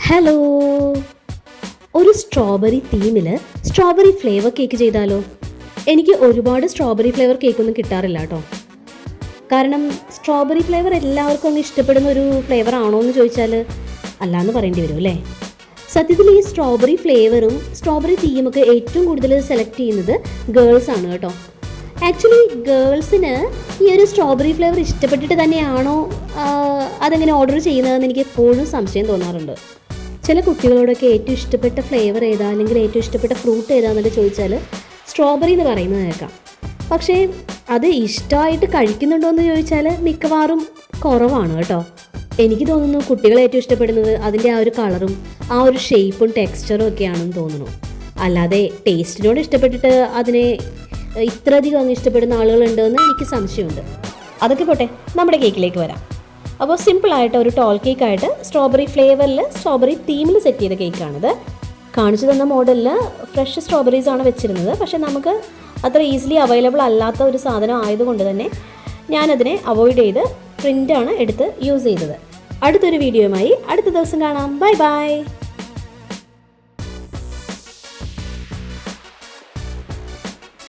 Hello, ഒരു strawberry തീമിൽ strawberry flavour cake ചെയ്താലോ? എനിക്ക് ഒരുപാട് സ്ട്രോബെറി ഫ്ലേവർ കേക്കൊന്നും കിട്ടാറില്ല കേട്ടോ. കാരണം സ്ട്രോബെറി ഫ്ലേവർ എല്ലാവർക്കും ഒന്ന് ഇഷ്ടപ്പെടുന്ന ഒരു ഫ്ലേവർ ആണോ എന്ന് ചോദിച്ചാൽ അല്ലാന്ന് പറയേണ്ടി വരും അല്ലേ. സത്യത്തിൽ ഈ സ്ട്രോബെറി ഫ്ലേവറും സ്ട്രോബെറി തീമൊക്കെ ഏറ്റവും കൂടുതൽ സെലക്ട് ചെയ്യുന്നത് ഗേൾസ് ആണ് കേട്ടോ. ആക്ച്വലി ഗേൾസിന് ഈ ഒരു സ്ട്രോബെറി ഫ്ലേവർ ഇഷ്ടപ്പെട്ടിട്ട് തന്നെയാണോ അതെങ്ങനെ ഓർഡർ ചെയ്യുന്നതെന്ന് എനിക്ക് എപ്പോഴും സംശയം തോന്നാറുണ്ട്. ചില കുട്ടികളോടൊക്കെ ഏറ്റവും ഇഷ്ടപ്പെട്ട ഫ്ലേവർ ഏതാ അല്ലെങ്കിൽ ഏറ്റവും ഇഷ്ടപ്പെട്ട ഫ്രൂട്ട് ഏതാണെന്നൊക്കെ ചോദിച്ചാൽ സ്ട്രോബെറി എന്ന് പറയുന്നത് കേൾക്കാം. പക്ഷേ അത് ഇഷ്ടമായിട്ട് കഴിക്കുന്നുണ്ടോ എന്ന് ചോദിച്ചാൽ മിക്കവാറും കുറവാണ് കേട്ടോ. എനിക്ക് തോന്നുന്നു കുട്ടികൾ ഏറ്റവും ഇഷ്ടപ്പെടുന്നത് അതിൻ്റെ ആ ഒരു കളറും ആ ഒരു ഷേപ്പും ടെക്സ്ചറും ഒക്കെയാണെന്ന് തോന്നുന്നു. അല്ലാതെ ടേസ്റ്റിനോട് ഇഷ്ടപ്പെട്ടിട്ട് അതിനെ ഇത്രയധികം അങ്ങ് ഇഷ്ടപ്പെടുന്ന ആളുകളുണ്ടെന്ന് എനിക്ക് സംശയമുണ്ട്. അതൊക്കെ പോട്ടെ, നമ്മുടെ കേക്കിലേക്ക് വരാം. അപ്പോൾ സിമ്പിളായിട്ട് ഒരു ടോൾ കേക്കായിട്ട് സ്ട്രോബെറി ഫ്ലേവറിൽ സ്ട്രോബെറി തീമിൽ സെറ്റ് ചെയ്ത കേക്കാണിത്. കാണിച്ചു തന്ന മോഡലിൽ ഫ്രഷ് സ്ട്രോബെറീസ് ആണ് വെച്ചിരുന്നത്. പക്ഷേ നമുക്ക് അത്ര ഈസിലി അവൈലബിൾ അല്ലാത്ത ഒരു സാധനം ആയതുകൊണ്ട് തന്നെ ഞാനതിനെ അവോയ്ഡ് ചെയ്ത് പ്രിൻ്റാണ് എടുത്ത് യൂസ് ചെയ്തത്. അടുത്തൊരു വീഡിയോയുമായി അടുത്ത ദിവസം കാണാം. Bye bye.